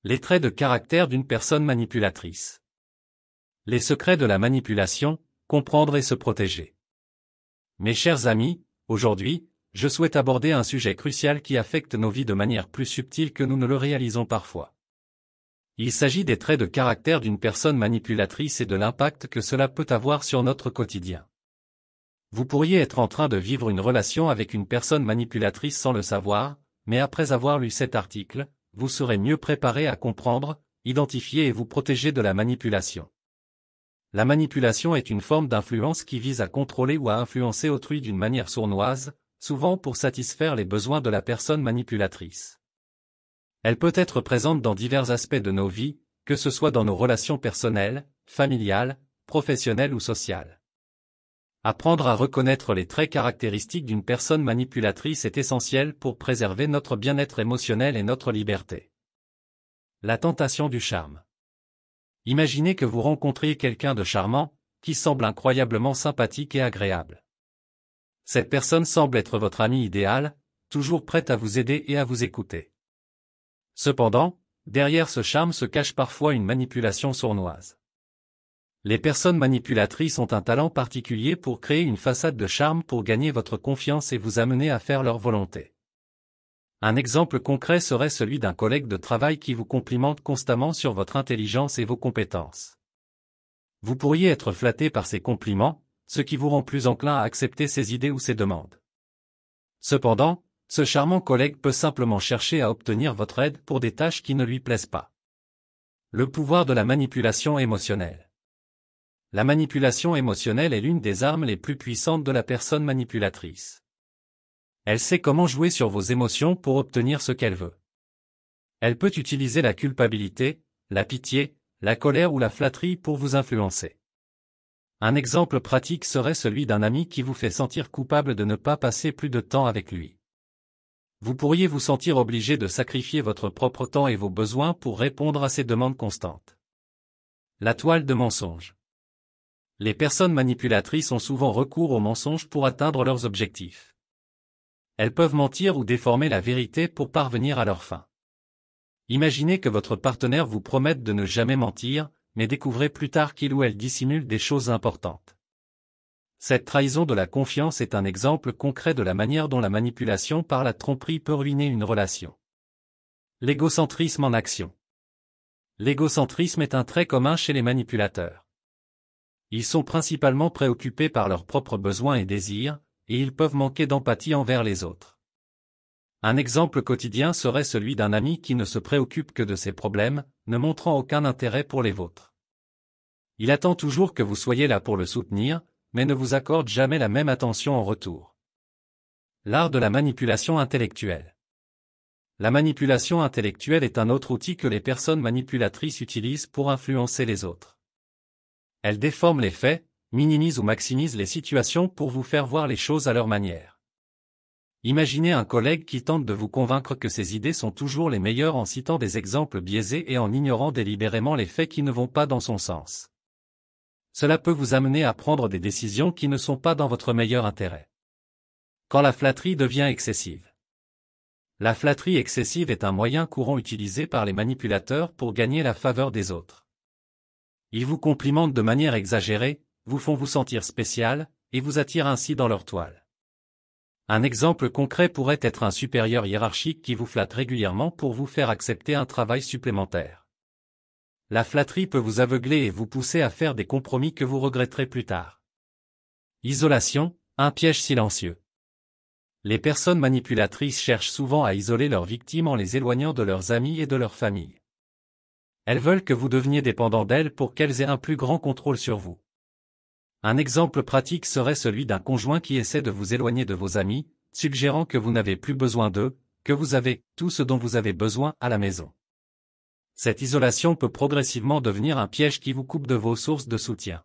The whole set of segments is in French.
Les traits de caractère d'une personne manipulatrice. Les secrets de la manipulation, comprendre et se protéger. Mes chers amis, aujourd'hui, je souhaite aborder un sujet crucial qui affecte nos vies de manière plus subtile que nous ne le réalisons parfois. Il s'agit des traits de caractère d'une personne manipulatrice et de l'impact que cela peut avoir sur notre quotidien. Vous pourriez être en train de vivre une relation avec une personne manipulatrice sans le savoir, mais après avoir lu cet article, vous serez mieux préparé à comprendre, identifier et vous protéger de la manipulation. La manipulation est une forme d'influence qui vise à contrôler ou à influencer autrui d'une manière sournoise, souvent pour satisfaire les besoins de la personne manipulatrice. Elle peut être présente dans divers aspects de nos vies, que ce soit dans nos relations personnelles, familiales, professionnelles ou sociales. Apprendre à reconnaître les traits caractéristiques d'une personne manipulatrice est essentiel pour préserver notre bien-être émotionnel et notre liberté. La tentation du charme. Imaginez que vous rencontriez quelqu'un de charmant, qui semble incroyablement sympathique et agréable. Cette personne semble être votre amie idéale, toujours prête à vous aider et à vous écouter. Cependant, derrière ce charme se cache parfois une manipulation sournoise. Les personnes manipulatrices ont un talent particulier pour créer une façade de charme pour gagner votre confiance et vous amener à faire leur volonté. Un exemple concret serait celui d'un collègue de travail qui vous complimente constamment sur votre intelligence et vos compétences. Vous pourriez être flatté par ces compliments, ce qui vous rend plus enclin à accepter ses idées ou ses demandes. Cependant, ce charmant collègue peut simplement chercher à obtenir votre aide pour des tâches qui ne lui plaisent pas. Le pouvoir de la manipulation émotionnelle. La manipulation émotionnelle est l'une des armes les plus puissantes de la personne manipulatrice. Elle sait comment jouer sur vos émotions pour obtenir ce qu'elle veut. Elle peut utiliser la culpabilité, la pitié, la colère ou la flatterie pour vous influencer. Un exemple pratique serait celui d'un ami qui vous fait sentir coupable de ne pas passer plus de temps avec lui. Vous pourriez vous sentir obligé de sacrifier votre propre temps et vos besoins pour répondre à ces demandes constantes. La toile de mensonge. Les personnes manipulatrices ont souvent recours aux mensonges pour atteindre leurs objectifs. Elles peuvent mentir ou déformer la vérité pour parvenir à leurs fins. Imaginez que votre partenaire vous promette de ne jamais mentir, mais découvrez plus tard qu'il ou elle dissimule des choses importantes. Cette trahison de la confiance est un exemple concret de la manière dont la manipulation par la tromperie peut ruiner une relation. L'égocentrisme en action. L'égocentrisme est un trait commun chez les manipulateurs. Ils sont principalement préoccupés par leurs propres besoins et désirs, et ils peuvent manquer d'empathie envers les autres. Un exemple quotidien serait celui d'un ami qui ne se préoccupe que de ses problèmes, ne montrant aucun intérêt pour les vôtres. Il attend toujours que vous soyez là pour le soutenir, mais ne vous accorde jamais la même attention en retour. L'art de la manipulation intellectuelle. La manipulation intellectuelle est un autre outil que les personnes manipulatrices utilisent pour influencer les autres. Elles déforment les faits, minimisent ou maximisent les situations pour vous faire voir les choses à leur manière. Imaginez un collègue qui tente de vous convaincre que ses idées sont toujours les meilleures en citant des exemples biaisés et en ignorant délibérément les faits qui ne vont pas dans son sens. Cela peut vous amener à prendre des décisions qui ne sont pas dans votre meilleur intérêt. Quand la flatterie devient excessive. La flatterie excessive est un moyen courant utilisé par les manipulateurs pour gagner la faveur des autres. Ils vous complimentent de manière exagérée, vous font vous sentir spécial, et vous attirent ainsi dans leur toile. Un exemple concret pourrait être un supérieur hiérarchique qui vous flatte régulièrement pour vous faire accepter un travail supplémentaire. La flatterie peut vous aveugler et vous pousser à faire des compromis que vous regretterez plus tard. Isolation, un piège silencieux. Les personnes manipulatrices cherchent souvent à isoler leurs victimes en les éloignant de leurs amis et de leur famille. Elles veulent que vous deveniez dépendant d'elles pour qu'elles aient un plus grand contrôle sur vous. Un exemple pratique serait celui d'un conjoint qui essaie de vous éloigner de vos amis, suggérant que vous n'avez plus besoin d'eux, que vous avez tout ce dont vous avez besoin à la maison. Cette isolation peut progressivement devenir un piège qui vous coupe de vos sources de soutien.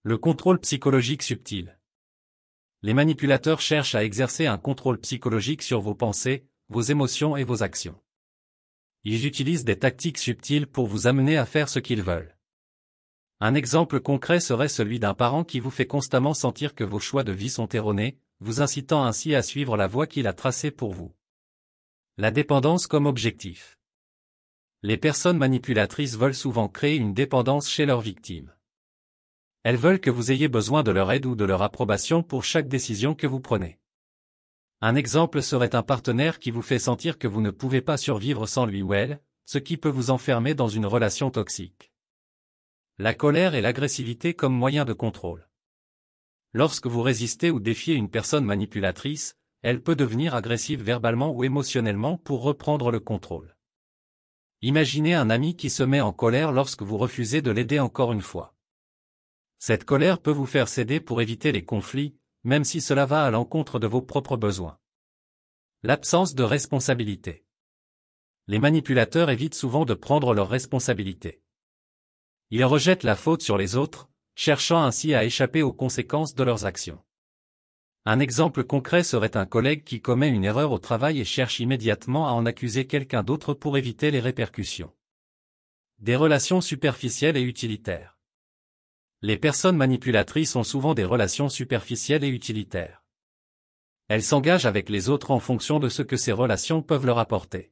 Le contrôle psychologique subtil. Les manipulateurs cherchent à exercer un contrôle psychologique sur vos pensées, vos émotions et vos actions. Ils utilisent des tactiques subtiles pour vous amener à faire ce qu'ils veulent. Un exemple concret serait celui d'un parent qui vous fait constamment sentir que vos choix de vie sont erronés, vous incitant ainsi à suivre la voie qu'il a tracée pour vous. La dépendance comme objectif. Les personnes manipulatrices veulent souvent créer une dépendance chez leurs victimes. Elles veulent que vous ayez besoin de leur aide ou de leur approbation pour chaque décision que vous prenez. Un exemple serait un partenaire qui vous fait sentir que vous ne pouvez pas survivre sans lui ou elle, ce qui peut vous enfermer dans une relation toxique. La colère et l'agressivité comme moyen de contrôle. Lorsque vous résistez ou défiez une personne manipulatrice, elle peut devenir agressive verbalement ou émotionnellement pour reprendre le contrôle. Imaginez un ami qui se met en colère lorsque vous refusez de l'aider encore une fois. Cette colère peut vous faire céder pour éviter les conflits, même si cela va à l'encontre de vos propres besoins. L'absence de responsabilité. Les manipulateurs évitent souvent de prendre leurs responsabilités. Ils rejettent la faute sur les autres, cherchant ainsi à échapper aux conséquences de leurs actions. Un exemple concret serait un collègue qui commet une erreur au travail et cherche immédiatement à en accuser quelqu'un d'autre pour éviter les répercussions. Des relations superficielles et utilitaires. Les personnes manipulatrices ont souvent des relations superficielles et utilitaires. Elles s'engagent avec les autres en fonction de ce que ces relations peuvent leur apporter.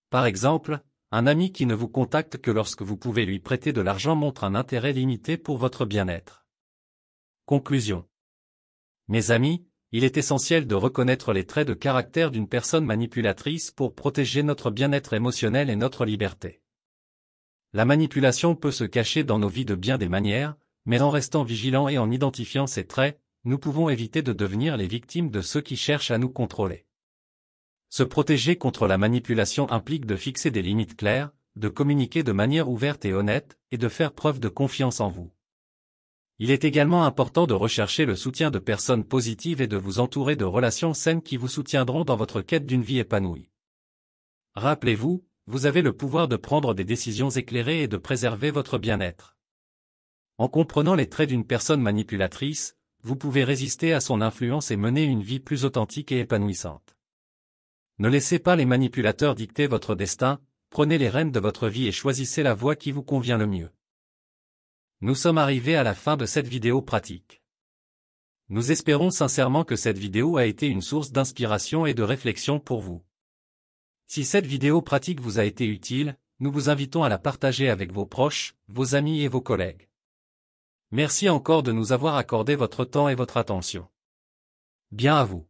Par exemple, un ami qui ne vous contacte que lorsque vous pouvez lui prêter de l'argent montre un intérêt limité pour votre bien-être. Conclusion. Mes amis, il est essentiel de reconnaître les traits de caractère d'une personne manipulatrice pour protéger notre bien-être émotionnel et notre liberté. La manipulation peut se cacher dans nos vies de bien des manières, mais en restant vigilants et en identifiant ces traits, nous pouvons éviter de devenir les victimes de ceux qui cherchent à nous contrôler. Se protéger contre la manipulation implique de fixer des limites claires, de communiquer de manière ouverte et honnête, et de faire preuve de confiance en vous. Il est également important de rechercher le soutien de personnes positives et de vous entourer de relations saines qui vous soutiendront dans votre quête d'une vie épanouie. Rappelez-vous, vous avez le pouvoir de prendre des décisions éclairées et de préserver votre bien-être. En comprenant les traits d'une personne manipulatrice, vous pouvez résister à son influence et mener une vie plus authentique et épanouissante. Ne laissez pas les manipulateurs dicter votre destin, prenez les rênes de votre vie et choisissez la voie qui vous convient le mieux. Nous sommes arrivés à la fin de cette vidéo pratique. Nous espérons sincèrement que cette vidéo a été une source d'inspiration et de réflexion pour vous. Si cette vidéo pratique vous a été utile, nous vous invitons à la partager avec vos proches, vos amis et vos collègues. Merci encore de nous avoir accordé votre temps et votre attention. Bien à vous.